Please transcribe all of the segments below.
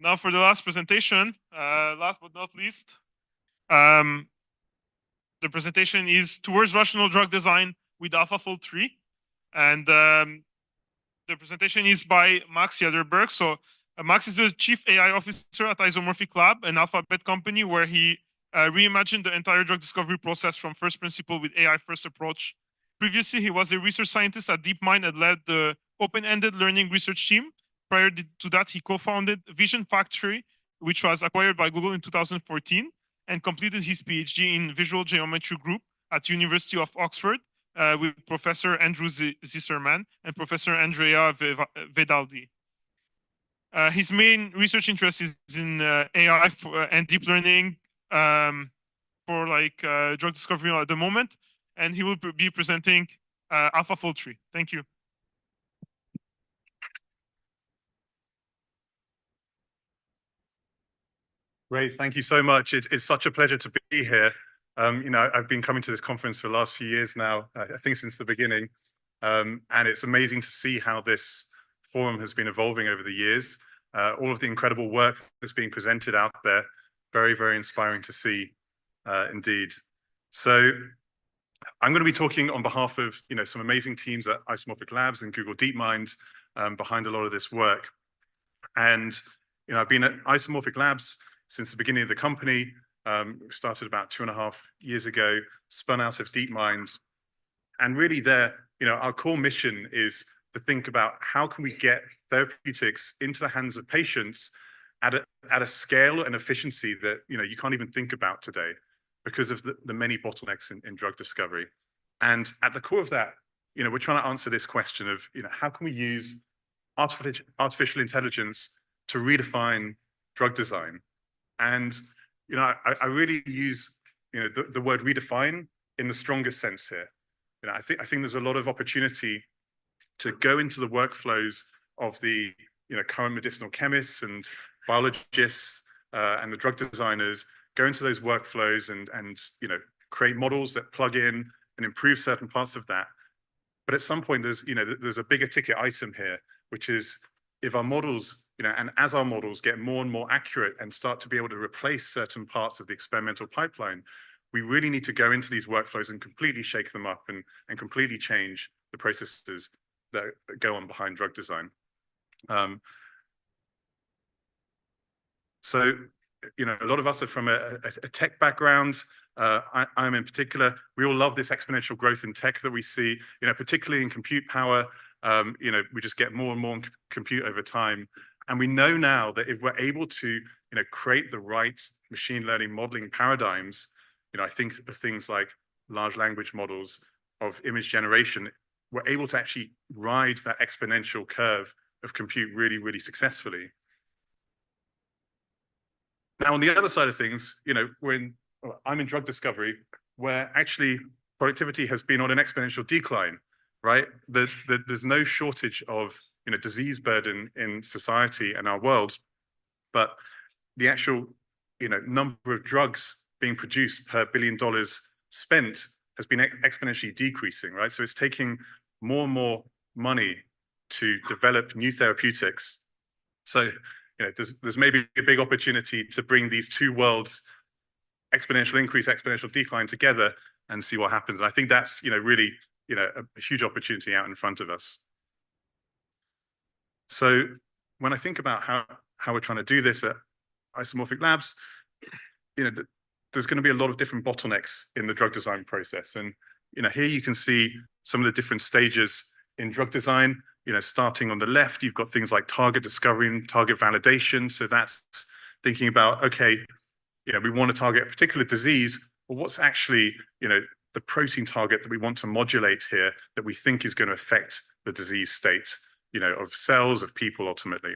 Now for the last presentation, last but not least, the presentation is Towards Rational Drug Design with AlphaFold 3. And the presentation is by Max Jaderberg. So Max is the Chief AI Officer at Isomorphic Lab, an alphabet company where he reimagined the entire drug discovery process from first principle with AI-first approach. Previously, he was a research scientist at DeepMind and led the open-ended learning research team. Prior to that, he co-founded Vision Factory, which was acquired by Google in 2014, and completed his PhD in Visual Geometry Group at University of Oxford with Professor Andrew Zisserman and Professor Andrea Vedaldi. His main research interest is in AI and deep learning for drug discovery at the moment, and he will be presenting AlphaFold 3. Thank you. Great, thank you so much. It's such a pleasure to be here. I've been coming to this conference for the last few years now, I think since the beginning, and it's amazing to see how this forum has been evolving over the years. All of the incredible work that's being presented out there, very, very inspiring to see, indeed. So I'm going to be talking on behalf of some amazing teams at Isomorphic Labs and Google DeepMind behind a lot of this work. And I've been at Isomorphic Labs since the beginning of the company. Started about 2.5 years ago, spun out of DeepMind, and really our core mission is to think about how can we get therapeutics into the hands of patients at a scale and efficiency that you can't even think about today because of the many bottlenecks in drug discovery. And at the core of that, we're trying to answer this question of how can we use artificial intelligence to redefine drug design. And I really use the word redefine in the strongest sense here. I think there's a lot of opportunity to go into the workflows of the current medicinal chemists and biologists and the drug designers, go into those workflows and create models that plug in and improve certain parts of that. But at some point, there's a bigger ticket item here, which is if our models, and as our models get more and more accurate and start to be able to replace certain parts of the experimental pipeline, we really need to go into these workflows and completely shake them up and completely change the processes that go on behind drug design. So, a lot of us are from a tech background. I'm in particular, we all love this exponential growth in tech that we see, particularly in compute power. We just get more and more compute over time. And we know now that if we're able to, create the right machine learning modeling paradigms, I think of things like large language models of image generation, we're able to actually ride that exponential curve of compute really, really successfully. Now, on the other side of things, I'm in drug discovery, where actually productivity has been on an exponential decline. Right? There's no shortage of disease burden in society and our world, but the actual number of drugs being produced per $1 billion spent has been exponentially decreasing. Right? So it's taking more and more money to develop new therapeutics. So there's maybe a big opportunity to bring these two worlds, exponential increase, exponential decline, together and see what happens. And I think that's really a huge opportunity out in front of us. So when I think about how we're trying to do this at Isomorphic Labs, there's going to be a lot of different bottlenecks in the drug design process. And here you can see some of the different stages in drug design. Starting on the left, you've got things like target discovery and target validation. So that's thinking about, okay, we want to target a particular disease, but what's actually, the protein target that we want to modulate here that we think is going to affect the disease state, of cells, of people ultimately.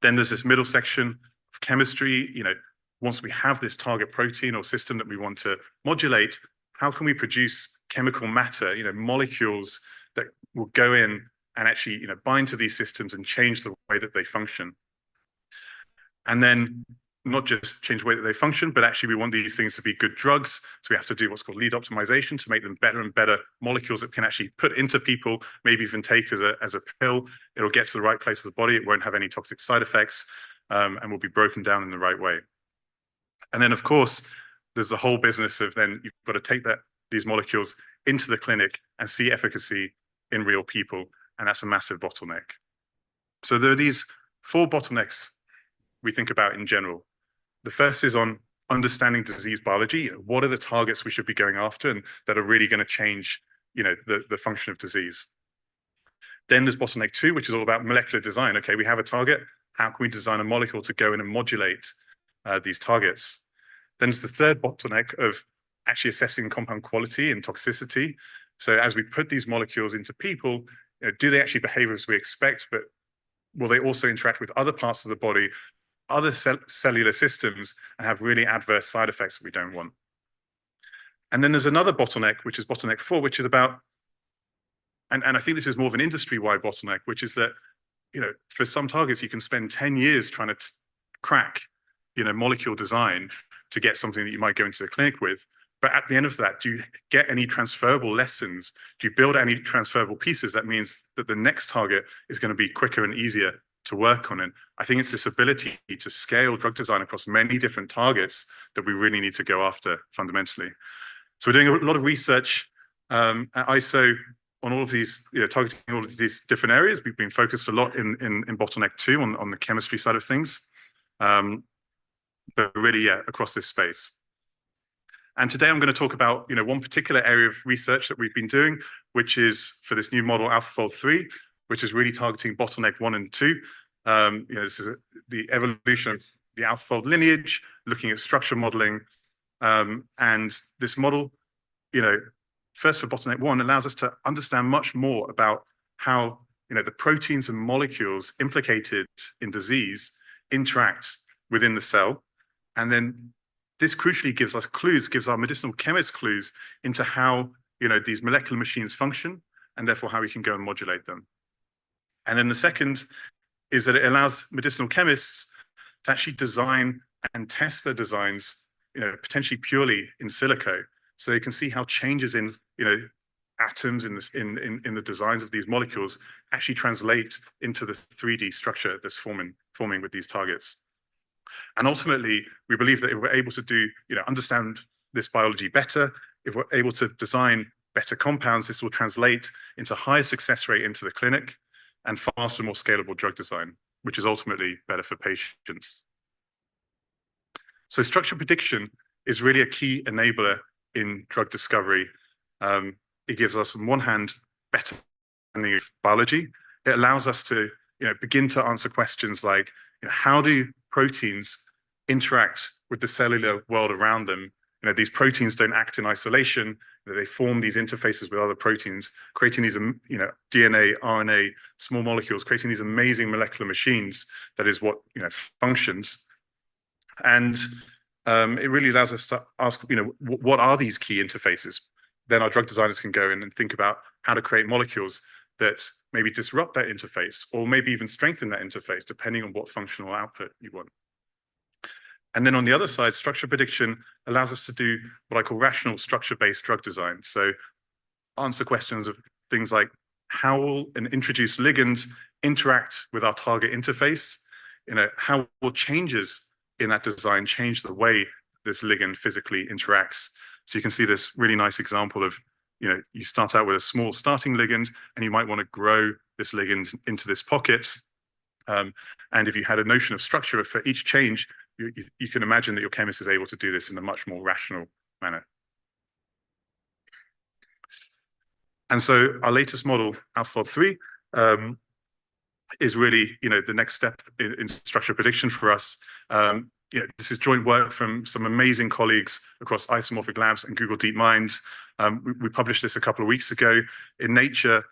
Then there's this middle section of chemistry. Once we have this target protein or system that we want to modulate, how can we produce chemical matter, molecules that will go in and actually, bind to these systems and change the way that they function. And then not just change the way that they function, but actually we want these things to be good drugs. So we have to do what's called lead optimization to make them better and better molecules that can actually put into people, maybe even take as a pill. It'll get to the right place of the body. It won't have any toxic side effects. and will be broken down in the right way. And then, of course, there's the whole business of then you've got to take these molecules into the clinic and see efficacy in real people, and that's a massive bottleneck. So there are these 4 bottlenecks we think about in general. The first is on understanding disease biology. What are the targets we should be going after and that are really going to change, the function of disease? Then there's bottleneck 2, which is all about molecular design. Okay, we have a target. How can we design a molecule to go in and modulate these targets? Then there's the third bottleneck of actually assessing compound quality and toxicity. So as we put these molecules into people, do they actually behave as we expect, but will they also interact with other parts of the body, other cellular systems, and have really adverse side effects that we don't want? And then there's another bottleneck, which is bottleneck 4, which is about, and I think this is more of an industry-wide bottleneck, which is that, for some targets, you can spend 10 years trying to crack, molecule design to get something that you might go into the clinic with. But at the end of that, do you get any transferable lessons? Do you build any transferable pieces? That means that the next target is going to be quicker and easier to work on. And I think it's this ability to scale drug design across many different targets that we really need to go after fundamentally. So we're doing a lot of research at ISO on all of these, targeting all of these different areas. We've been focused a lot in bottleneck 2 on the chemistry side of things, but really, across this space. And today I'm going to talk about, one particular area of research that we've been doing, which is for this new model AlphaFold 3, which is really targeting bottleneck 1 and 2. This is the evolution of the AlphaFold lineage, looking at structure modeling. And this model, first for bottleneck 1, allows us to understand much more about how, the proteins and molecules implicated in disease interact within the cell. And then this crucially gives us clues, gives our medicinal chemists clues into how, these molecular machines function, and therefore how we can go and modulate them. And then the second is that it allows medicinal chemists to actually design and test their designs, potentially purely in silico, so they can see how changes in, atoms in the designs of these molecules actually translate into the 3D structure that's forming with these targets. And ultimately, we believe that if we're able to do, understand this biology better, if we're able to design better compounds, this will translate into higher success rate into the clinic and faster, more scalable drug design, which is ultimately better for patients. So structure prediction is really a key enabler in drug discovery. It gives us, on one hand, better understanding of biology. It allows us to, begin to answer questions like, how do proteins interact with the cellular world around them? These proteins don't act in isolation. They form these interfaces with other proteins, creating these, DNA, RNA, small molecules, creating these amazing molecular machines. That is what, functions. And it really allows us to ask, what are these key interfaces? Then our drug designers can go in and think about how to create molecules that maybe disrupt that interface, or maybe even strengthen that interface, depending on what functional output you want. And then on the other side, structure prediction allows us to do what I call rational structure-based drug design. So answer questions of things like, how will an introduced ligand interact with our target interface? How will changes in that design change the way this ligand physically interacts? So you can see this really nice example of, you start out with a small starting ligand, and you might want to grow this ligand into this pocket. And if you had a notion of structure for each change, you can imagine that your chemist is able to do this in a much more rational manner. And so our latest model, AlphaFold 3, is really, the next step in structure prediction for us. This is joint work from some amazing colleagues across Isomorphic Labs and Google DeepMind. We published this a couple of weeks ago in Nature.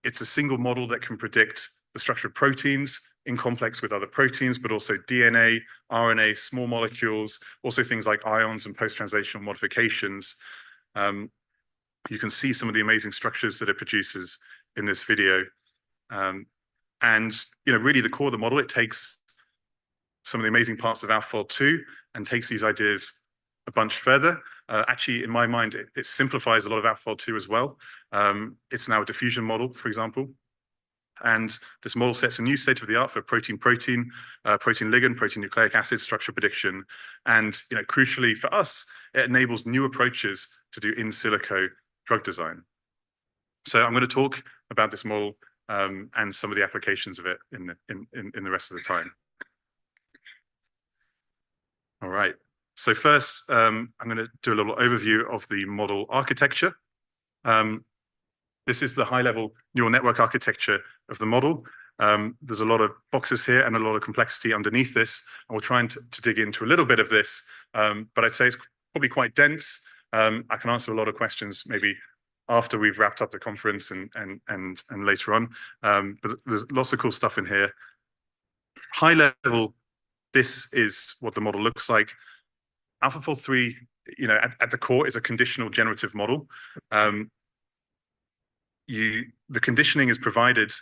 It's a single model that can predict the structure of proteins in complex with other proteins, but also DNA, RNA, small molecules, also things like ions and post-translational modifications. You can see some of the amazing structures that it produces in this video. And really the core of the model, it takes some of the amazing parts of AlphaFold 2 and takes these ideas a bunch further. Actually, in my mind, it simplifies a lot of AlphaFold 2 as well. It's now a diffusion model, for example. And this model sets a new state of the art for protein-protein, protein-ligand, protein-nucleic acid structure prediction. And crucially for us, it enables new approaches to do in silico drug design. So I'm going to talk about this model and some of the applications of it in the rest of the time. All right. So first, I'm going to do a little overview of the model architecture. This is the high-level neural network architecture of the model. There's a lot of boxes here and a lot of complexity underneath this. And we'll try to dig into a little bit of this, but I'd say it's probably quite dense. I can answer a lot of questions maybe after we've wrapped up the conference and later on. But there's lots of cool stuff in here. High level, this is what the model looks like. AlphaFold 3, at the core is a conditional generative model. The conditioning is provided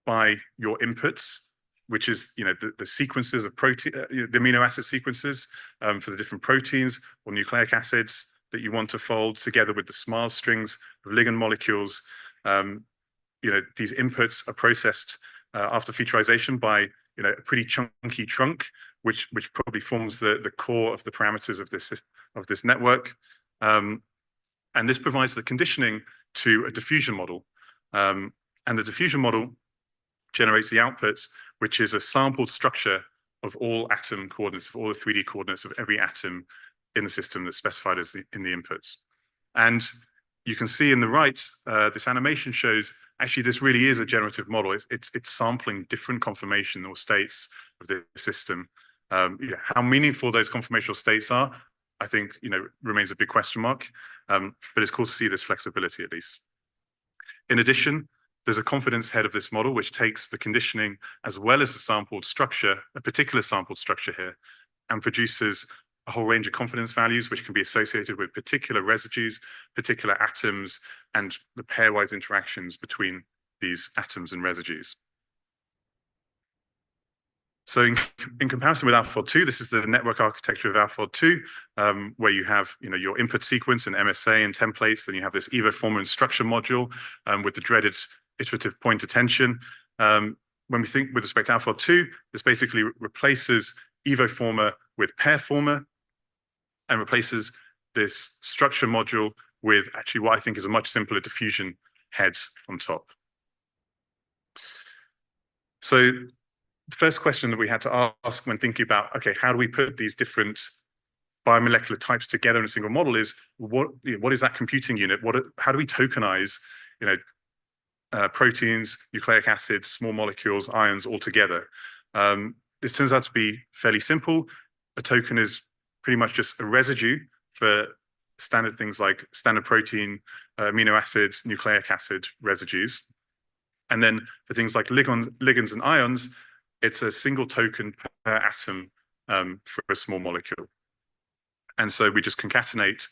by your inputs, which is the sequences of protein, the amino acid sequences for the different proteins or nucleic acids that you want to fold together with the SMARS strings of ligand molecules. These inputs are processed after featurization by a pretty chunky trunk, which probably forms the core of the parameters of this network. And this provides the conditioning to a diffusion model. And the diffusion model generates the output, which is a sampled structure of all atom coordinates, of all the 3D coordinates of every atom in the system that's specified as in the inputs. And you can see in the right, this animation shows actually this really is a generative model. It's sampling different conformation or states of the system. How meaningful those conformational states are, I think, remains a big question mark. But it's cool to see this flexibility at least. In addition, there's a confidence head of this model, which takes the conditioning as well as the sampled structure, a particular sampled structure here, and produces a whole range of confidence values, which can be associated with particular residues, particular atoms, and the pairwise interactions between these atoms and residues. So in comparison with AlphaFold 2, this is the network architecture of AlphaFold 2, where you have your input sequence and MSA and templates. Then you have this evoformer and structure module with the dreaded iterative point attention. When we think with respect to AlphaFold 2, this basically replaces evoformer with pairformer and replaces this structure module with actually what I think is a much simpler diffusion head on top. So the first question that we had to ask when thinking about, okay, how do we put these different biomolecular types together in a single model is, what is that computing unit? How do we tokenize, proteins, nucleic acids, small molecules, ions all together? This turns out to be fairly simple. A token is pretty much just a residue for standard things like standard protein, amino acids, nucleic acid residues. And then for things like ligands and ions, it's a single token per atom for a small molecule. And so we just concatenate,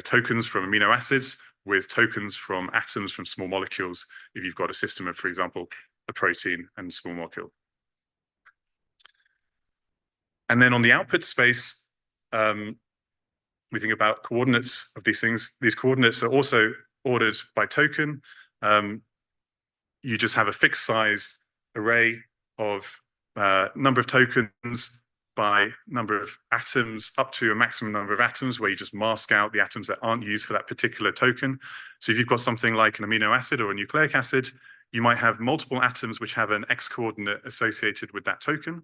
tokens from amino acids with tokens from atoms from small molecules if you've got a system of, for example, a protein and a small molecule. And then on the output space, we think about coordinates of these things. These coordinates are also ordered by token. You just have a fixed size array of number of tokens by number of atoms up to a maximum number of atoms, where you just mask out the atoms that aren't used for that particular token. So if you've got something like an amino acid or a nucleic acid, you might have multiple atoms which have an X coordinate associated with that token.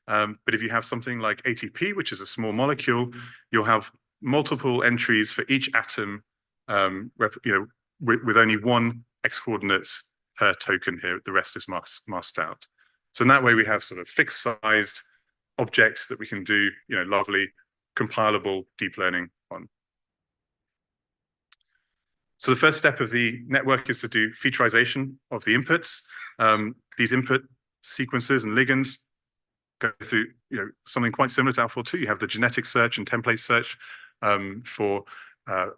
But if you have something like ATP, which is a small molecule, you'll have multiple entries for each atom, with only one X coordinates per token here. The rest is masked out. So in that way, we have sort of fixed sized objects that we can do, lovely compilable deep learning on. So the first step of the network is to do featurization of the inputs. These input sequences and ligands go through, something quite similar to AlphaFold 2. You have the genetic search and template search for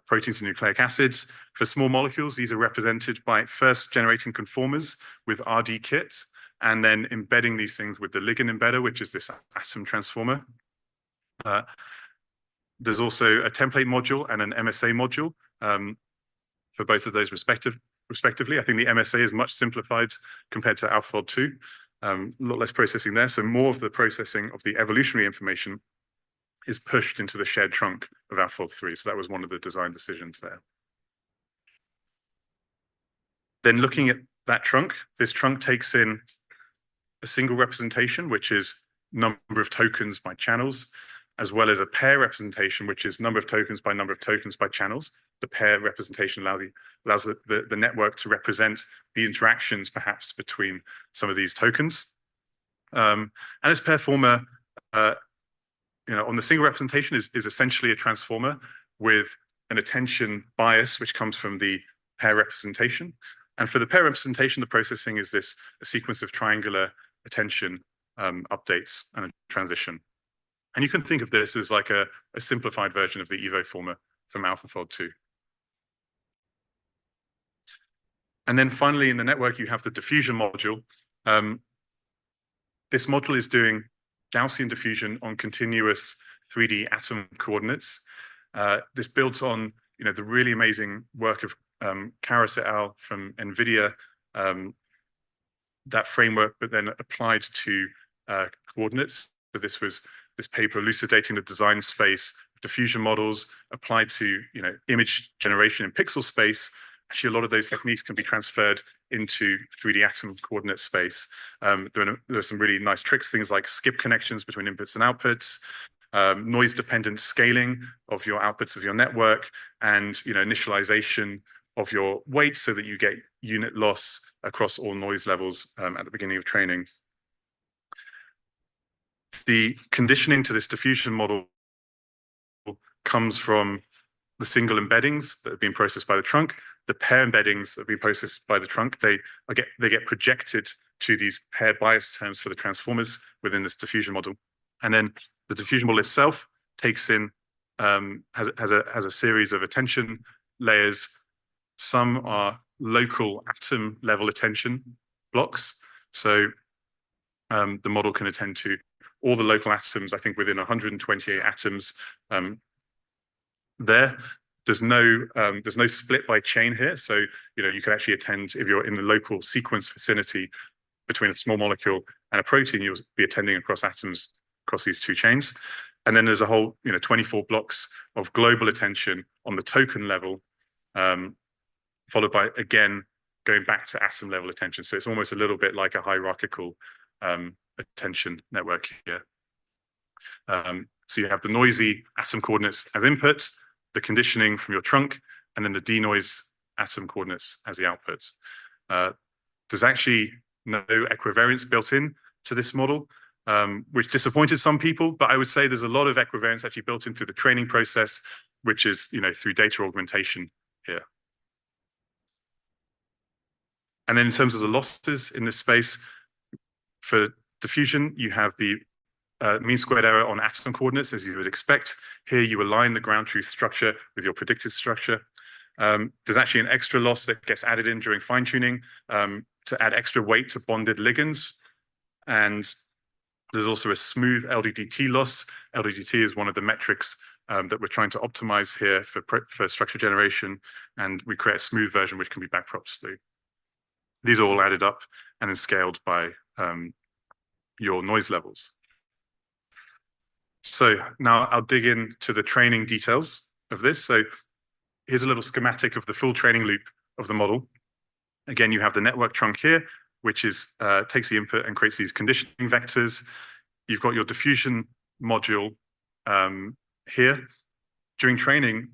proteins and nucleic acids. For small molecules, these are represented by first generating conformers with RD-Kit, and then embedding these things with the ligand embedder, which is this atom transformer. There's also a template module and an MSA module for both of those respective respectively. I think the MSA is much simplified compared to AlphaFold 2. A lot less processing there. So more of the processing of the evolutionary information is pushed into the shared trunk of AlphaFold 3. So that was one of the design decisions there. Then looking at that trunk, this trunk takes in a single representation, which is number of tokens by channels, as well as a pair representation, which is number of tokens by channels. The pair representation allows the network to represent the interactions perhaps between some of these tokens. And this pair former, on the single representation is essentially a transformer with an attention bias, which comes from the pair representation. And for the pair representation, the processing is a sequence of triangular attention updates and a transition. And you can think of this as like a simplified version of the Evo former from AlphaFold 2. And then finally, in the network, you have the diffusion module. This module is doing Gaussian diffusion on continuous 3D atom coordinates. This builds on the really amazing work of Karas et al. From NVIDIA, that framework, but then applied to coordinates. So this paper elucidating the design space, diffusion models applied to image generation in pixel space. Actually, a lot of those techniques can be transferred into 3D atom coordinate space. There are some really nice tricks, things like skip connections between inputs and outputs, noise-dependent scaling of your outputs of your network, and initialization of your weights so that you get unit loss across all noise levels at the beginning of training. The conditioning to this diffusion model comes from the single embeddings that have been processed by the trunk. The pair embeddings that have been processed by the trunk, they get projected to these pair bias terms for the transformers within this diffusion model. And then the diffusion model itself takes in, has a series of attention layers. Some are local atom level attention blocks. So the model can attend to all the local atoms, I think within 128 atoms there. There's no split by chain here. So, you can actually attend, if you're in the local sequence vicinity between a small molecule and a protein, you'll be attending across atoms across these two chains. And then there's a whole, 24 blocks of global attention on the token level, followed by, again, going back to atom level attention. So it's almost a little bit like a hierarchical attention network here. So you have the noisy atom coordinates as input, the conditioning from your trunk, and then the denoise atom coordinates as the output. There's actually no equivariance built in to this model, which disappointed some people, but I would say there's a lot of equivariance actually built into the training process, which is, through data augmentation here. And then in terms of the losses in this space, for diffusion, you have the mean squared error on atom coordinates, as you would expect. Here, you align the ground truth structure with your predicted structure. There's actually an extra loss that gets added in during fine-tuning to add extra weight to bonded ligands. And there's also a smooth LDDT loss. LDDT is one of the metrics that we're trying to optimize here for structure generation. And we create a smooth version which can be backpropped through. These are all added up and then scaled by your noise levels. So now I'll dig into the training details of this. So here's a little schematic of the full training loop of the model. Again, you have the network trunk here, which is takes the input and creates these conditioning vectors. You've got your diffusion module here. During training,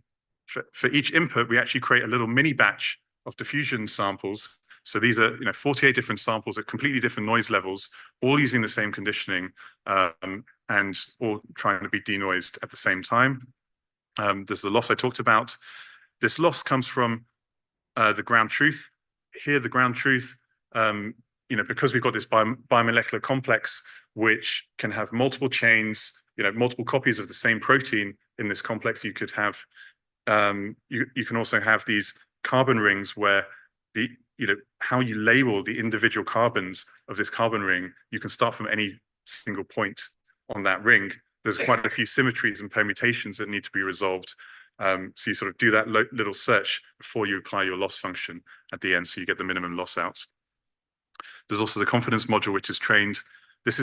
for each input, we actually create a little mini batch of diffusion samples. So these are 48 different samples at completely different noise levels, all using the same conditioning and all trying to be denoised at the same time. There's the loss I talked about. This loss comes from the ground truth. Here, the ground truth, because we've got this biomolecular complex, which can have multiple chains, multiple copies of the same protein in this complex, you could have, you can also have these carbon rings where how you label the individual carbons of this carbon ring, you can start from any single point on that ring. There's quite a few symmetries and permutations that need to be resolved So you sort of do that little search before you apply your loss function at the end, so you get the minimum loss out. There's also the confidence module, which is trained. This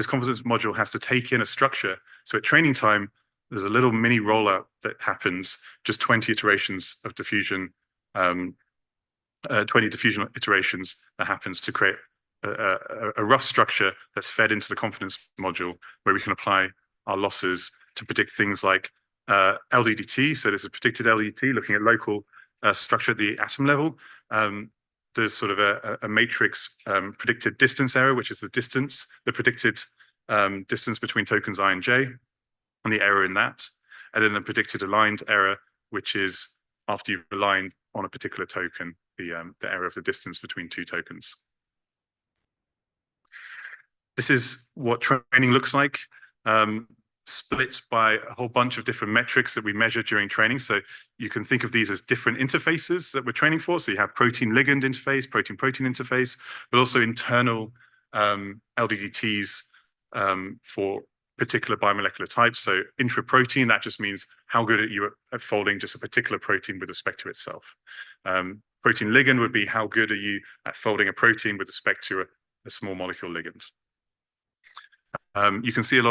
confidence module has to take in a structure. So at training time, there's a little mini rollout that happens, just 20 iterations of diffusion, 20 diffusion iterations that happens to create a rough structure that's fed into the confidence module, where we can apply our losses to predict things like LDDT. So there's a predicted LDDT looking at local structure at the atom level. There's sort of a matrix predicted distance error, which is the predicted distance between tokens I and j, and the error in that. And then the predicted aligned error, which is after you've aligned on a particular token, the error of the distance between two tokens. This is what training looks like, split by a whole bunch of different metrics that we measure during training. So you can think of these as different interfaces that we're training for. So you have protein-ligand interface, protein-protein interface, but also internal LDDTs for particular biomolecular types. So intraprotein, that just means how good are you at folding just a particular protein with respect to itself. Protein-ligand would be how good are you at folding a protein with respect to a small molecule ligand. You can see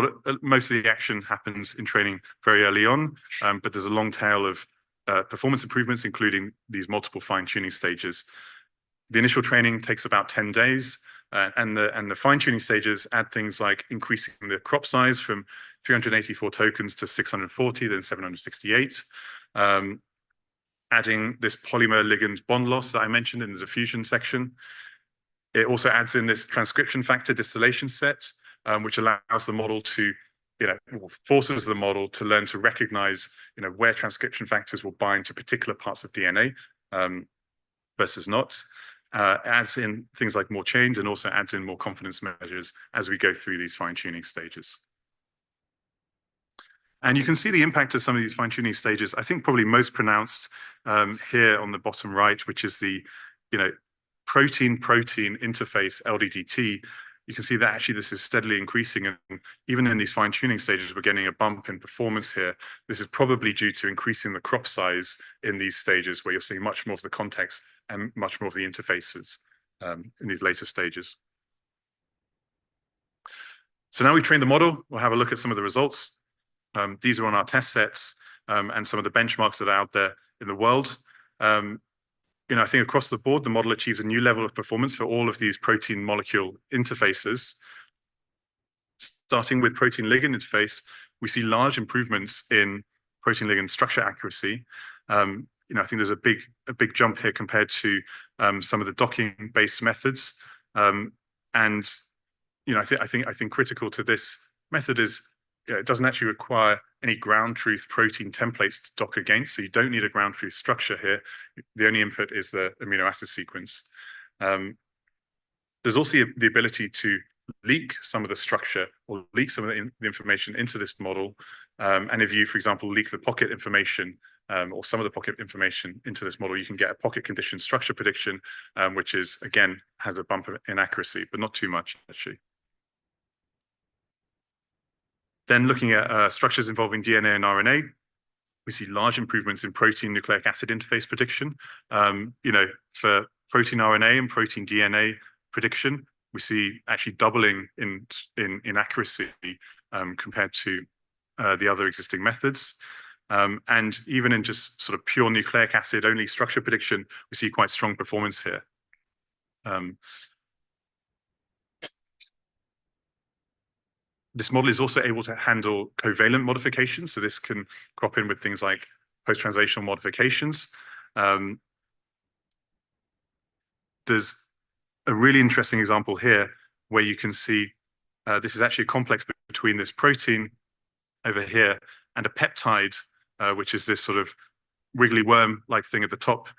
most of the action happens in training very early on, but there's a long tail of performance improvements, including these multiple fine-tuning stages. The initial training takes about 10 days, and the fine-tuning stages add things like increasing the crop size from 384 tokens to 640, then 768, adding this polymer ligand bond loss that I mentioned in the diffusion section. It also adds in this transcription factor distillation set, which allows the model to, forces the model to learn to recognize, where transcription factors will bind to particular parts of DNA versus not. Adds in things like more chains, and also adds in more confidence measures as we go through these fine-tuning stages. And you can see the impact of some of these fine-tuning stages, I think probably most pronounced here on the bottom right, which is the, protein-protein interface LDDT. You can see that actually this is steadily increasing, and even in these fine-tuning stages, we're getting a bump in performance here. This is probably due to increasing the crop size in these stages, where you're seeing much more of the context and much more of the interfaces in these later stages. So now we train the model, we'll have a look at some of the results. These are on our test sets and some of the benchmarks that are out there in the world. I think across the board, the model achieves a new level of performance for all of these protein molecule interfaces. Starting with protein ligand interface, we see large improvements in protein ligand structure accuracy. I think there's a big jump here compared to some of the docking-based methods. I think critical to this method is it doesn't actually require any ground truth protein templates to dock against, so you don't need a ground truth structure here. The only input is the amino acid sequence. There's also the ability to leak some of the structure or leak some of the information into this model. And if you, for example, leak the pocket information or some of the pocket information into this model, you can get a pocket condition structure prediction, which is, again, has a bump in accuracy, but not too much, actually. Then looking at structures involving DNA and RNA, we see large improvements in protein nucleic acid interface prediction. For protein RNA and protein DNA prediction, we see actually doubling in accuracy compared to the other existing methods. And even in just sort of pure nucleic acid only structure prediction, we see quite strong performance here. This model is also able to handle covalent modifications. So this can crop in with things like post-translational modifications. There's a really interesting example here where you can see this is actually a complex between this protein over here and a peptide, which is this sort of wiggly worm-like thing at the top.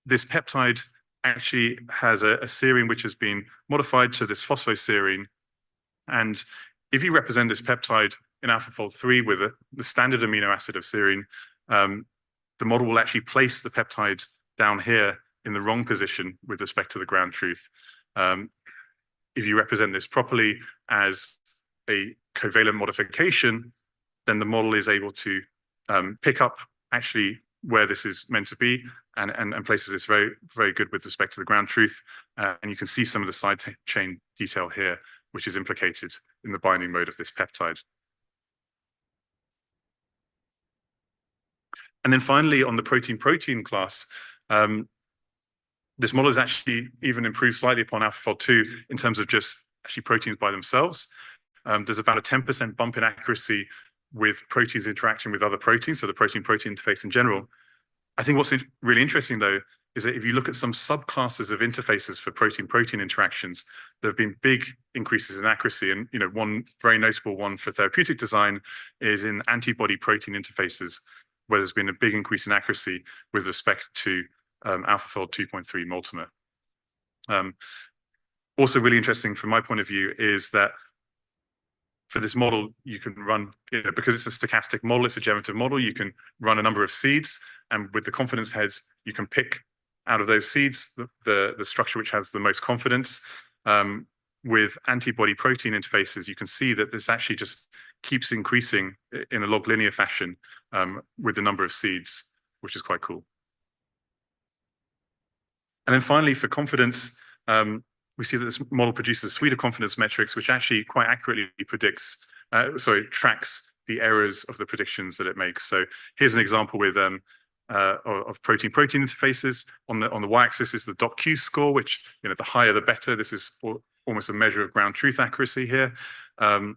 This peptide actually has a serine which has been modified to this phosphoserine. And if you represent this peptide in AlphaFold 3 with the standard amino acid of serine, the model will actually place the peptide down here in the wrong position with respect to the ground truth. If you represent this properly as a covalent modification, then the model is able to pick up actually where this is meant to be and places this very, very good with respect to the ground truth. And you can see some of the side chain detail here, which is implicated in the binding mode of this peptide. And then finally, on the protein-protein class, this model is actually even improved slightly upon AlphaFold 2 in terms of just actually proteins by themselves. There's about a 10% bump in accuracy with proteins interacting with other proteins, so the protein-protein interface in general. I think what's really interesting, though, is that if you look at some subclasses of interfaces for protein-protein interactions, there have been big increases in accuracy. And one very notable one for therapeutic design is in antibody-protein interfaces, where there's been a big increase in accuracy with respect to AlphaFold 2.3 multimer. Also really interesting from my point of view is that for this model, you can run, because it's a stochastic model, it's a generative model, you can run a number of seeds, and with the confidence heads, you can pick out of those seeds the structure which has the most confidence. With antibody protein interfaces, you can see that this actually just keeps increasing in a log linear fashion with the number of seeds, which is quite cool. And then finally, for confidence, we see that this model produces a suite of confidence metrics, which actually quite accurately tracks the errors of the predictions that it makes. So here's an example with of protein-protein interfaces. On the y-axis is the DocQ score, which the higher the better. This is almost a measure of ground truth accuracy here. And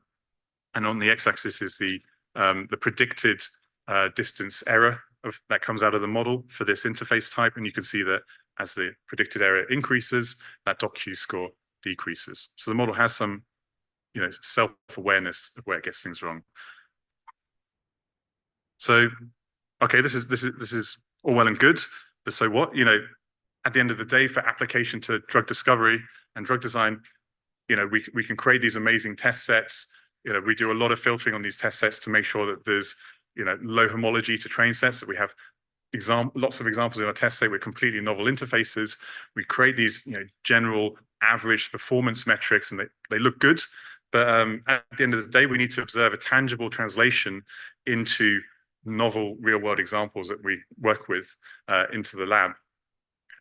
on the x-axis is the predicted distance error that comes out of the model for this interface type. And you can see that as the predicted error increases, that DocQ score decreases. So the model has some, self-awareness of where it gets things wrong. So, okay, this is all well and good, but so what? At the end of the day, for application to drug discovery and drug design, we can create these amazing test sets. We do a lot of filtering on these test sets to make sure that there's low homology to train sets, that we have lots of examples in our test set with completely novel interfaces. We create these general average performance metrics, and they look good. But at the end of the day, we need to observe a tangible translation into novel real-world examples that we work with into the lab.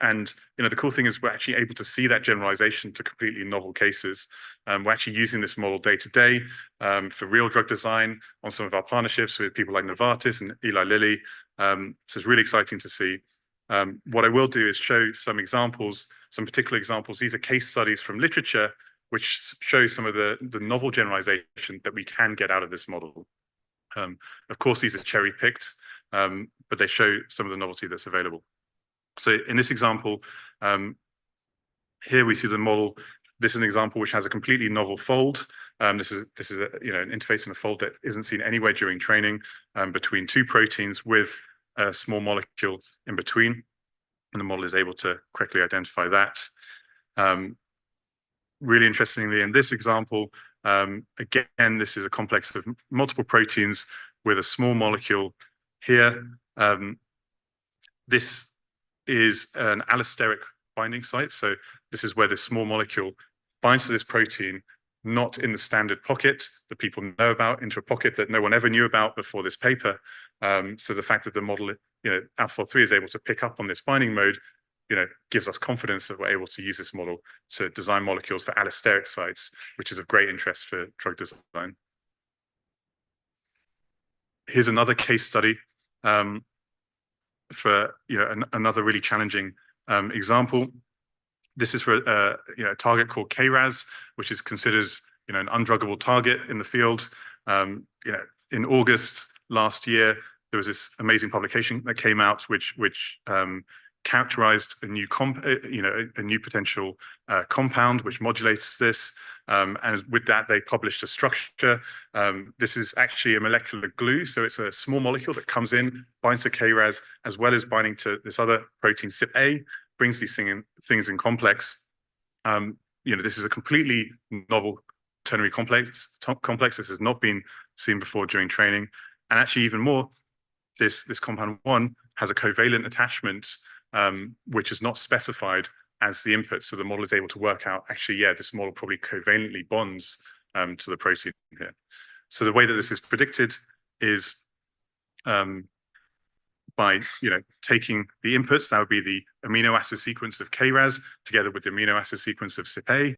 And the cool thing is we're actually able to see that generalization to completely novel cases. We're actually using this model day to day for real drug design on some of our partnerships with people like Novartis and Eli Lilly. So it's really exciting to see. What I will do is show some examples, some particular examples. These are case studies from literature, which show some of the novel generalization that we can get out of this model. Of course, these are cherry picked, but they show some of the novelty that's available. So in this example, here we see the model. This is an example which has a completely novel fold. This is an interface in a fold that isn't seen anywhere during training between two proteins with a small molecule in between, and the model is able to correctly identify that. Really interestingly, in this example, again, this is a complex of multiple proteins with a small molecule here. This is an allosteric binding site. So this is where this small molecule binds to this protein, not in the standard pocket that people know about, into a pocket that no one ever knew about before this paper. So the fact that the model, AlphaFold 3 is able to pick up on this binding mode, gives us confidence that we're able to use this model to design molecules for allosteric sites, which is of great interest for drug design. Here's another case study for another really challenging example. This is for a target called KRAS, which is considered an undruggable target in the field. In August last year, there was this amazing publication that came out which characterized a new potential compound which modulates this. And with that, they published a structure. This is actually a molecular glue. So it's a small molecule that comes in, binds to KRAS, as well as binding to this other protein, CYPA, brings these things in complex. This is a completely novel ternary complex. This has not been seen before during training. And actually even more, this compound 1 has a covalent attachment, which is not specified as the input. So the model is able to work out, actually, this model probably covalently bonds to the protein here. So the way that this is predicted is by taking the inputs, that would be the amino acid sequence of KRAS together with the amino acid sequence of CYP,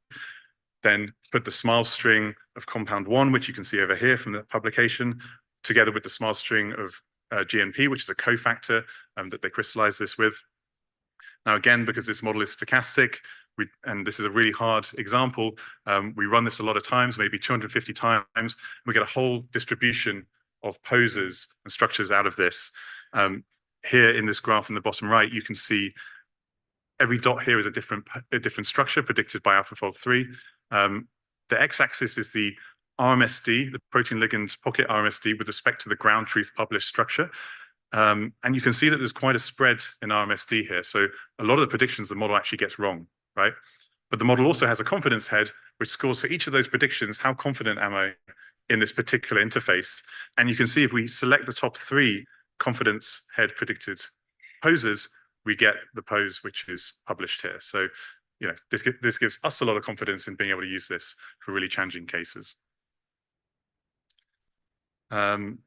then put the SMILE string of compound 1, which you can see over here from the publication, together with the SMILE string of GNP, which is a cofactor that they crystallize this with. Now, again, because this model is stochastic, and this is a really hard example, we run this a lot of times, maybe 250 times, and we get a whole distribution of poses and structures out of this. Here in this graph in the bottom right, you can see every dot here is a different structure predicted by AlphaFold 3. The x-axis is the RMSD, the protein ligand pocket RMSD with respect to the ground truth published structure. And you can see that there's quite a spread in RMSD here. So a lot of the predictions the model actually gets wrong, right? But the model also has a confidence head, which scores for each of those predictions, how confident am I in this particular interface? And you can see if we select the top 3 confidence head predicted poses, we get the pose which is published here. So, this gives us a lot of confidence in being able to use this for really challenging cases. And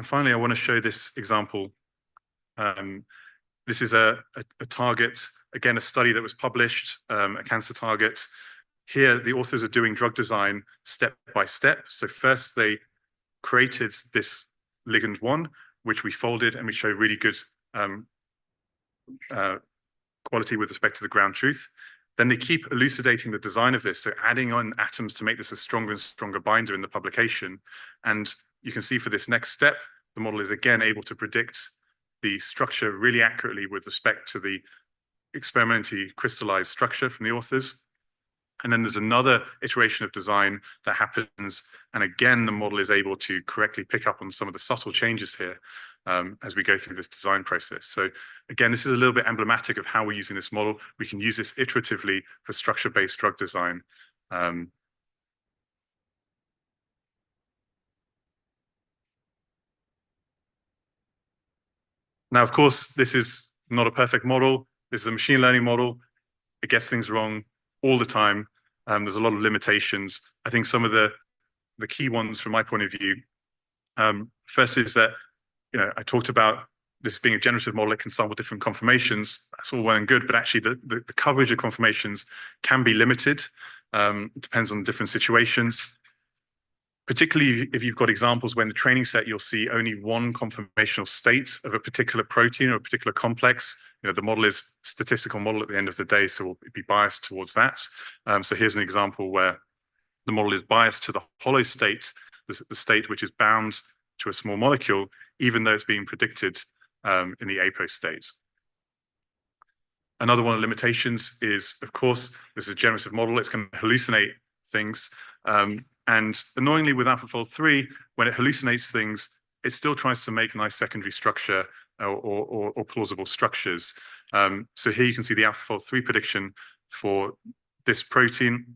finally, I want to show this example. This is a target, again, a study that was published, a cancer target. Here, the authors are doing drug design step by step. So first, they created this ligand 1, which we folded, and we show really good quality with respect to the ground truth. Then they keep elucidating the design of this, so adding on atoms to make this a stronger and stronger binder in the publication. And you can see for this next step, the model is again able to predict the structure really accurately with respect to the experimentally crystallized structure from the authors. And then there's another iteration of design that happens. And again, the model is able to correctly pick up on some of the subtle changes here as we go through this design process. So again, this is a little bit emblematic of how we're using this model. We can use this iteratively for structure-based drug design. Now, of course, this is not a perfect model. This is a machine learning model. It gets things wrong all the time. There's a lot of limitations. I think some of the key ones from my point of view, first is that, I talked about this being a generative model. It can sample different conformations. That's all well and good, but actually the coverage of conformations can be limited. It depends on different situations. Particularly if you've got examples when the training set, you'll see only one conformational state of a particular protein or a particular complex. The model is a statistical model at the end of the day, so we'll be biased towards that. So here's an example where the model is biased to the hollow state, the state which is bound to a small molecule, even though it's being predicted in the apo state. Another one of the limitations is, of course, this is a generative model. It's going to hallucinate things. And annoyingly, with AlphaFold 3, when it hallucinates things, it still tries to make nice secondary structure or plausible structures. So here you can see the AlphaFold 3 prediction for this protein.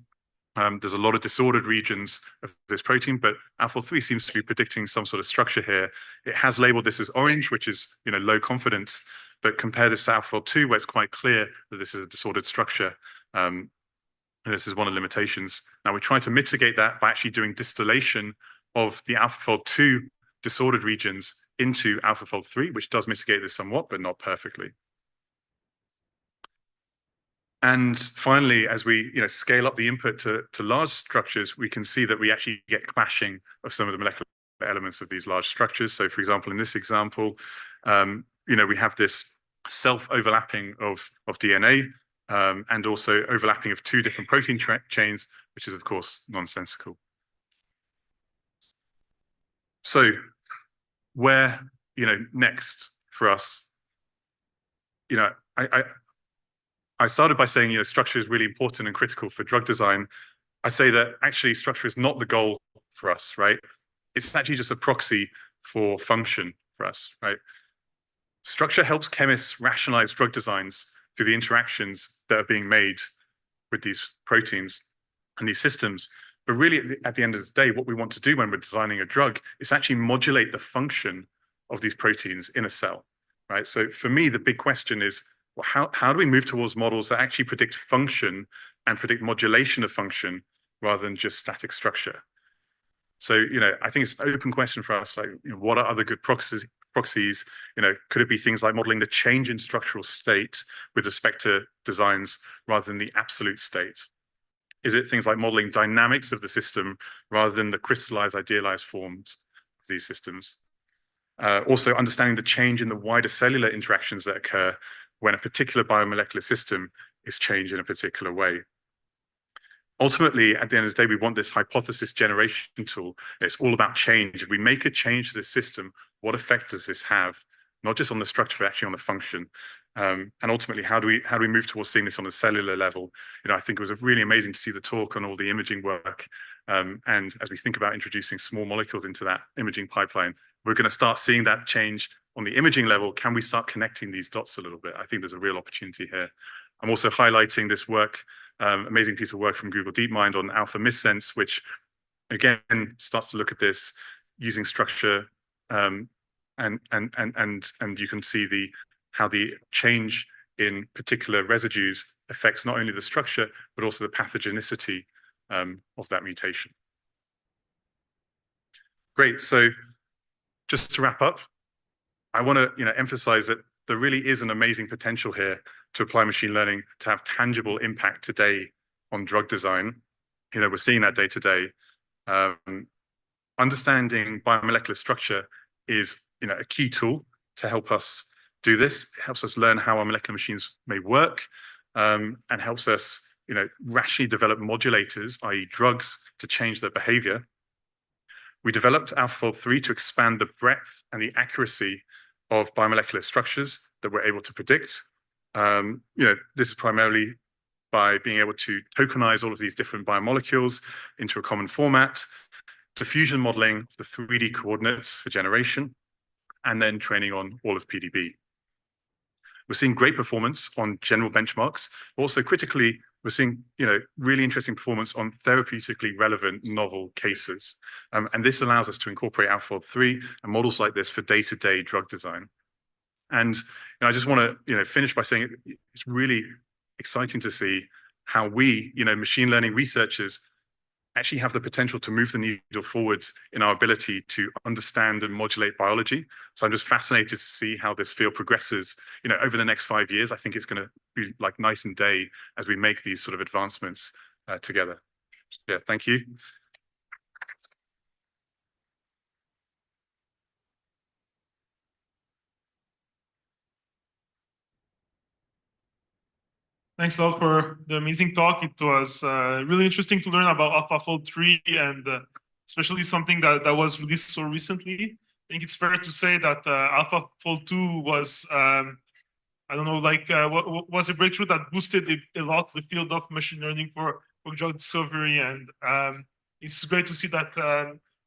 There's a lot of disordered regions of this protein, but AlphaFold 3 seems to be predicting some sort of structure here. It has labeled this as orange, which is low confidence, but compare this to AlphaFold 2, where it's quite clear that this is a disordered structure. And this is one of the limitations. Now, we're trying to mitigate that by actually doing distillation of the AlphaFold 2 disordered regions into AlphaFold 3, which does mitigate this somewhat, but not perfectly. And finally, as we scale up the input to large structures, we can see that we actually get clashing of some of the molecular elements of these large structures. So, for example, in this example, we have this self-overlapping of DNA, and also overlapping of 2 different protein chains, which is, of course, nonsensical. So where, next for us? I started by saying, structure is really important and critical for drug design. I say that actually structure is not the goal for us, right? It's actually just a proxy for function for us, right? Structure helps chemists rationalize drug designs through the interactions that are being made with these proteins and these systems. But really, at the end of the day, what we want to do when we're designing a drug is actually modulate the function of these proteins in a cell, right? So for me, the big question is, well, how do we move towards models that actually predict function and predict modulation of function rather than just static structure? So, I think it's an open question for us, like, what are other good proxies? Could it be things like modeling the change in structural state with respect to designs rather than the absolute state? Is it things like modeling dynamics of the system rather than the crystallized, idealized forms of these systems? Also, understanding the change in the wider cellular interactions that occur when a particular biomolecular system is changed in a particular way. Ultimately, at the end of the day, we want this hypothesis generation tool. It's all about change. If we make a change to the system, what effect does this have? Not just on the structure, but actually on the function. And ultimately, how do we move towards seeing this on a cellular level? I think it was really amazing to see the talk on all the imaging work. And as we think about introducing small molecules into that imaging pipeline, we're going to start seeing that change on the imaging level. Can we start connecting these dots a little bit? I think there's a real opportunity here. I'm also highlighting this work, amazing piece of work from Google DeepMind on alpha missense, which again starts to look at this using structure, and you can see how the change in particular residues affects not only the structure but also the pathogenicity of that mutation. Great. So just to wrap up, I want to emphasize that there really is an amazing potential here to apply machine learning to have tangible impact today on drug design. We're seeing that day to day. Understanding biomolecular structure is a key tool to help us do this. It helps us learn how our molecular machines may work, and helps us rationally develop modulators, i.e. drugs, to change their behavior. We developed AlphaFold 3 to expand the breadth and the accuracy of biomolecular structures that we're able to predict. This is primarily by being able to tokenize all of these different biomolecules into a common format, diffusion modeling of the 3D coordinates for generation, and then training on all of PDB. We're seeing great performance on general benchmarks. Also, critically, we're seeing really interesting performance on therapeutically relevant novel cases. And this allows us to incorporate AlphaFold 3 and models like this for day-to-day drug design. And I just want to finish by saying it's really exciting to see how we, machine learning researchers, actually have the potential to move the needle forwards in our ability to understand and modulate biology. So I'm just fascinated to see how this field progresses, over the next 5 years. I think it's going to be like night and day as we make these sort of advancements together. Yeah, thank you. Thanks a lot for the amazing talk. It was really interesting to learn about AlphaFold 3 and especially something that was released so recently. I think it's fair to say that AlphaFold 2 was, I don't know, was a breakthrough that boosted a lot the field of machine learning for drug discovery. And it's great to see that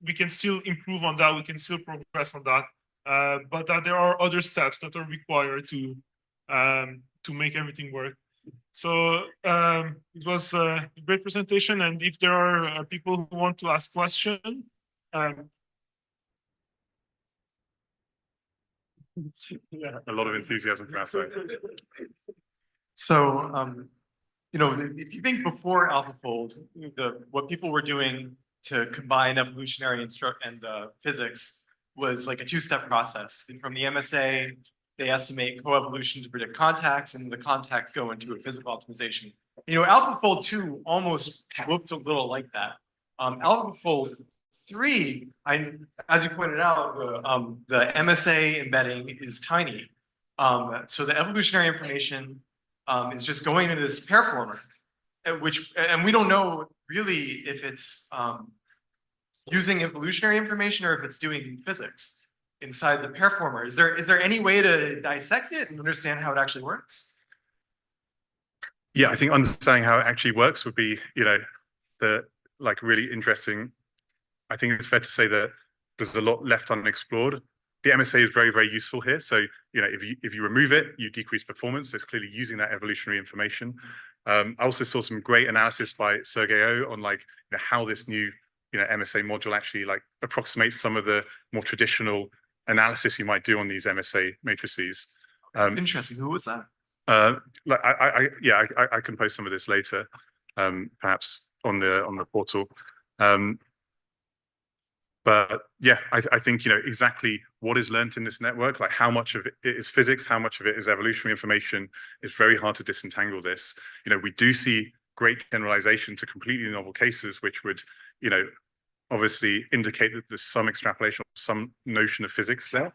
we can still improve on that. We can still progress on that. But that there are other steps that are required to make everything work. So it was a great presentation, and if there are people who want to ask questions, yeah, a lot of enthusiasm from our side. So, if you think before AlphaFold, what people were doing to combine evolutionary and physics was like a two-step process. And from the MSA, they estimate coevolution to predict contacts, and the contacts go into a physical optimization. AlphaFold 2 almost looked a little like that. AlphaFold 3, as you pointed out, the MSA embedding is tiny. So the evolutionary information is just going into this pairformer, and we don't know really if it's using evolutionary information or if it's doing physics inside the pairformer. Is there any way to dissect it and understand how it actually works? Yeah, I think understanding how it actually works would be, really interesting. I think it's fair to say that there's a lot left unexplored. The MSA is very, very useful here. So, if you remove it, you decrease performance. It's clearly using that evolutionary information. I also saw some great analysis by Sergey O on how this new MSA module actually approximates some of the more traditional analysis you might do on these MSA matrices. Interesting. Who was that? I can post some of this later, perhaps on the portal. But yeah, I think, exactly what is learned in this network, like how much of it is physics, how much of it is evolutionary information, is very hard to disentangle this. We do see great generalization to completely novel cases, which would, obviously indicate that there's some extrapolation, some notion of physics there.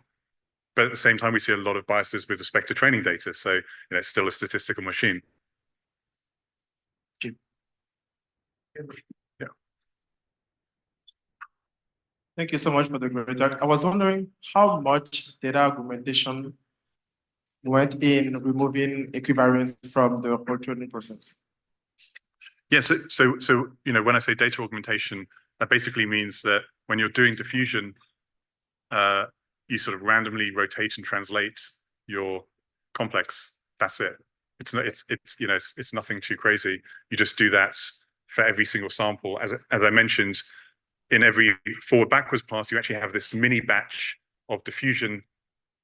But at the same time, we see a lot of biases with respect to training data. So, it's still a statistical machine. Yeah. Thank you so much for the great talk. I was wondering how much data augmentation went in removing equivariance from the whole training process. Yeah, so when I say data augmentation, that basically means that when you're doing diffusion, you sort of randomly rotate and translate your complex. That's it. It's nothing too crazy. You just do that for every single sample. As I mentioned, in every forward-backwards pass, you actually have this mini batch of diffusion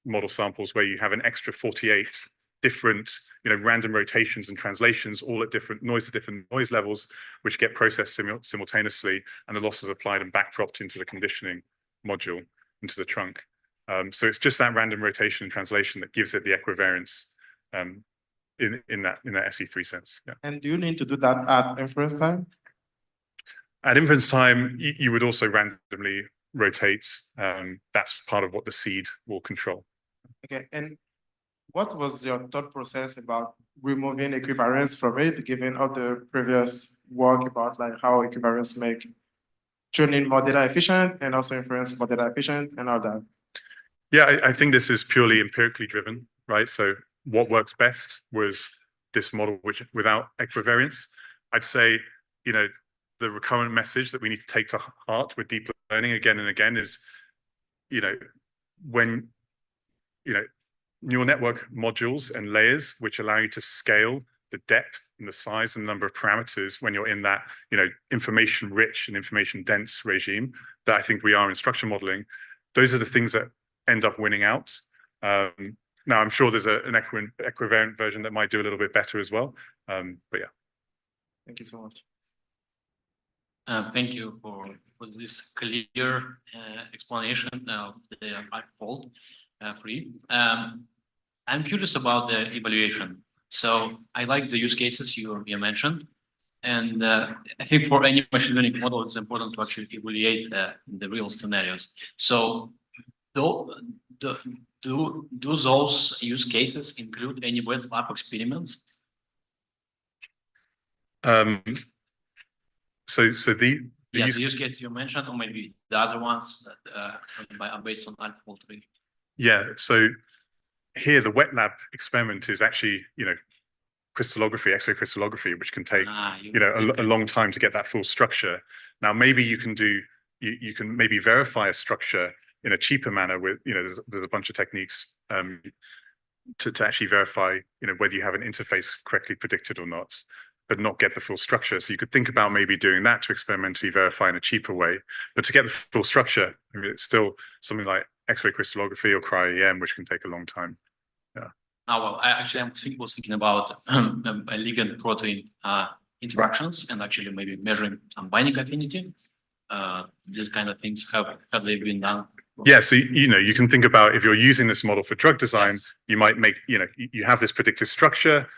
model samples where you have an extra 48 different, random rotations and translations, all at different noise levels, which get processed simultaneously, and the loss is applied and backdropped into the conditioning module, into the trunk. So it's just that random rotation and translation that gives it the equivariance in that SE3 sense. Yeah. And do you need to do that at inference time? At inference time, you would also randomly rotate. That's part of what the seed will control. Okay, and what was your thought process about removing equivariance from it, given all the previous work about like how equivariance make training more data efficient and also inference more data efficient and all that? Yeah, I think this is purely empirically driven, right? So what works best was this model which without equivariance. I'd say, the recurrent message that we need to take to heart with deep learning again and again is, when, neural network modules and layers which allow you to scale the depth and the size and the number of parameters when you're in that, information rich and information dense regime that I think we are in structure modeling, those are the things that end up winning out. Now, I'm sure there's an equivariant version that might do a little bit better as well. But yeah. Thank you so much. Thank you for this clear explanation of the AlphaFold free. I'm curious about the evaluation. So I like the use cases you mentioned. And I think for any machine learning model, it's important to actually evaluate the real scenarios. So do those use cases include any wet lab experiments? So the use case you mentioned, or maybe the other ones that are based on AlphaFold 3. Yeah, so here the wet lab experiment is actually, crystallography, X-ray crystallography, which can take, a long time to get that full structure. Now, maybe you can maybe verify a structure in a cheaper manner with, there's a bunch of techniques to actually verify, whether you have an interface correctly predicted or not, but not get the full structure. So you could think about maybe doing that to experimentally verify in a cheaper way. But to get the full structure, it's still something like X-ray crystallography or cryo-EM, which can take a long time. Yeah. Oh, well, I was thinking about a ligand protein interactions and actually maybe measuring some binding affinity. These kind of things have they been done? Yeah, so you can think about if you're using this model for drug design, Yes. You might make, you have this predicted structure,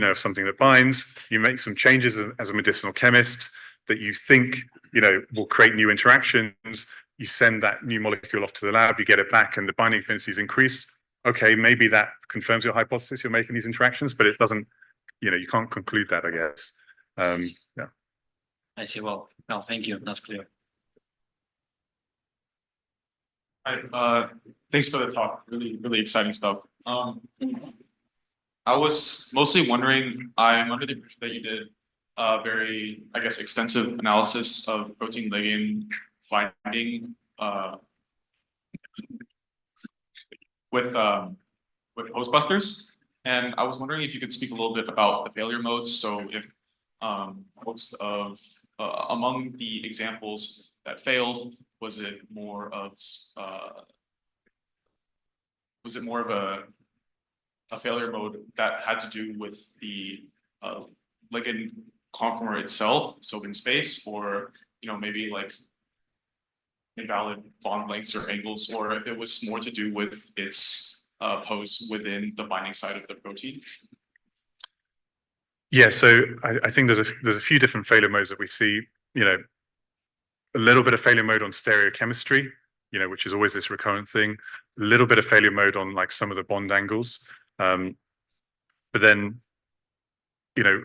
of something that binds, you make some changes as a medicinal chemist that you think, will create new interactions. You send that new molecule off to the lab, you get it back, and the binding affinity is increased. Okay, maybe that confirms your hypothesis, you're making these interactions, but it doesn't, you can't conclude that, I guess. Yeah. I see. Well, thank you. That's clear. Thanks for the talk. Really, really exciting stuff. I was mostly wondering, I'm under the impression that you did a very, I guess, extensive analysis of protein ligand binding with hostbusters. And I was wondering if you could speak a little bit about the failure modes. So if most of among the examples that failed, was it more of a failure mode that had to do with the ligand conformer itself, so in space, or maybe like invalid bond lengths or angles, or if it was more to do with its pose within the binding site of the protein? Yeah, so I think there's a few different failure modes that we see. A little bit of failure mode on stereochemistry, which is always this recurrent thing. A little bit of failure mode on like some of the bond angles, but then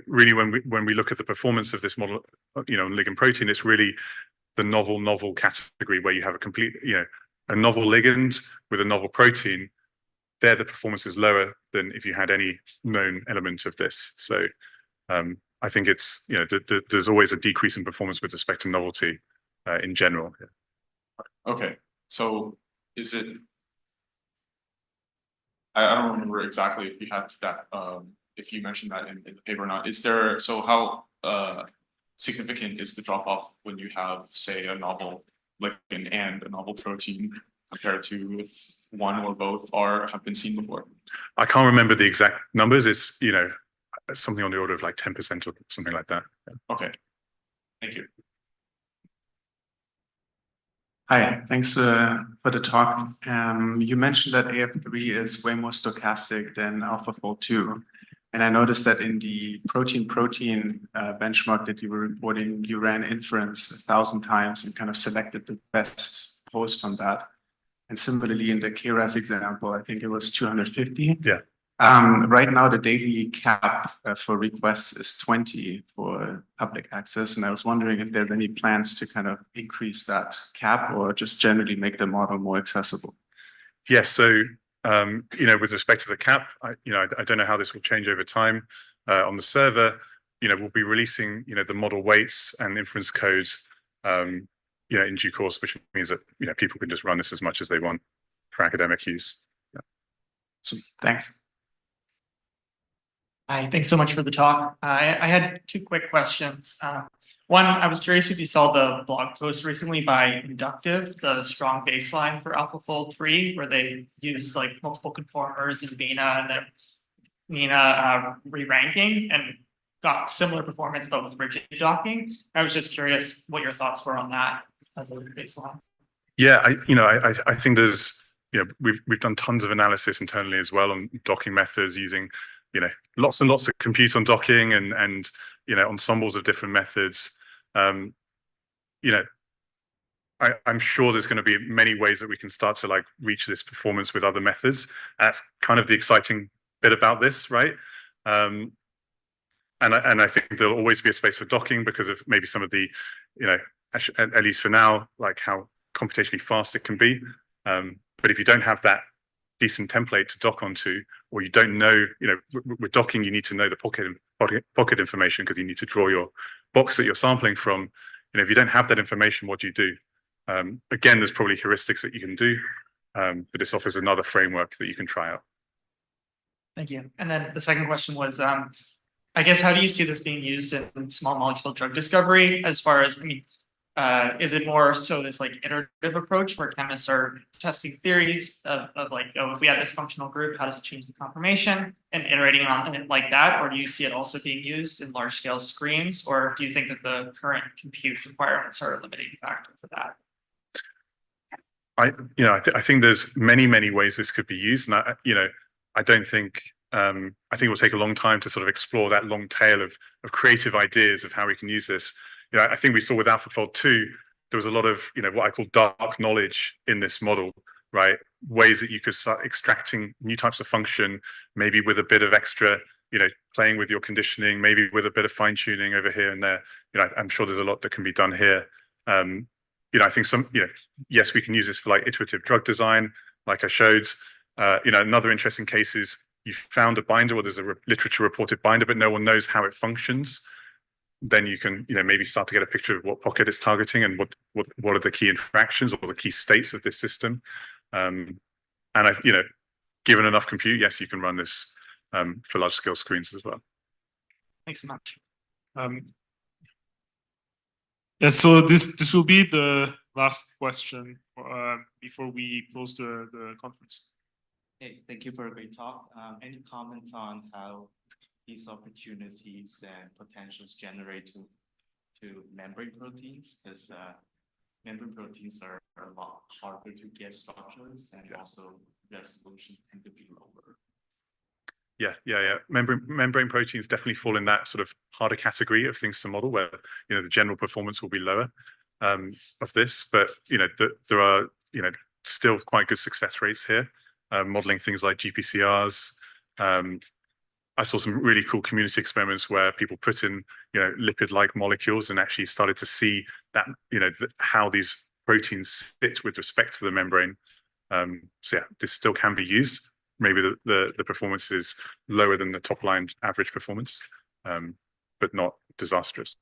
really when we look at the performance of this model, on ligand protein, it's really the novel category where you have a complete, a novel ligand with a novel protein. There, the performance is lower than if you had any known element of this. So I think it's, there's always a decrease in performance with respect to novelty in general. Okay, so is it? I don't remember exactly if you had that. If you mentioned that in the paper or not. Is there? So how significant is the drop off when you have, say, a novel ligand and a novel protein compared to if one or both have been seen before? I can't remember the exact numbers. It's something on the order of like 10% or something like that. Okay, thank you. Hi, thanks for the talk. You mentioned that AF3 is way more stochastic than AlphaFold 2. And I noticed that in the protein-protein benchmark that you were reporting, you ran inference 1,000 times and kind of selected the best pose from that. And similarly, in the KRAS example, I think it was 250. Yeah. Right now, the daily cap for requests is 20 for public access. And I was wondering if there are any plans to kind of increase that cap or just generally make the model more accessible. Yes. So, with respect to the cap, I don't know how this will change over time. On the server, we'll be releasing, the model weights and inference codes, in due course, which means that, people can just run this as much as they want for academic use. Yeah. So, thanks. Hi, thanks so much for the talk. I had two quick questions. One, I was curious if you saw the blog post recently by Inductive, the strong baseline for AlphaFold 3, where they used like multiple conformers in Mila and then Mila re-ranking and got similar performance but with rigid docking. I was just curious what your thoughts were on that as a baseline. Yeah, I think there's, we've done tons of analysis internally as well on docking methods using, lots and lots of compute on docking and ensembles of different methods. I'm sure there's going to be many ways that we can start to like reach this performance with other methods. That's kind of the exciting bit about this, right? And I think there'll always be a space for docking because of maybe some of the, at least for now, like how computationally fast it can be. But if you don't have that decent template to dock onto, or you don't know, with docking, you need to know the pocket information because you need to draw your box that you're sampling from. If you don't have that information, what do you do? Again, there's probably heuristics that you can do, but this offers another framework that you can try out. Thank you. And then the second question was, I guess, how do you see this being used in small molecule drug discovery as far as, is it more so this like iterative approach where chemists are testing theories of like, oh, if we have this functional group, how does it change the conformation and iterating on it like that? Or do you see it also being used in large scale screens? Or do you think that the current compute requirements are a limiting factor for that? I think there's many ways this could be used. And I don't think, I think it will take a long time to sort of explore that long tail of creative ideas of how we can use this. I think we saw with AlphaFold 2, there was a lot of, what I call dark knowledge in this model, right? Ways that you could start extracting new types of function, maybe with a bit of extra, playing with your conditioning, maybe with a bit of fine tuning over here and there. I'm sure there's a lot that can be done here. I think yes, we can use this for like iterative drug design, like I showed. Another interesting case is you found a binder or there's a literature reported binder, but no one knows how it functions. Then you can, maybe start to get a picture of what pocket it's targeting and what are the key interactions or the key states of this system. And given enough compute, yes, you can run this for large scale screens as well. Thanks so much. Yeah, so this will be the last question before we close the conference. Hey, thank you for a great talk. Any comments on how these opportunities and potentials generate to membrane proteins? Because membrane proteins are a lot harder to get structures and Yeah. also resolution tend to be lower. Yeah. Membrane proteins definitely fall in that sort of harder category of things to model, where the general performance will be lower of this. But there are still quite good success rates here, modeling things like GPCRs. I saw some really cool community experiments where people put in lipid-like molecules and actually started to see that how these proteins sit with respect to the membrane. So yeah, this still can be used. Maybe the performance is lower than the top line average performance, but not disastrous.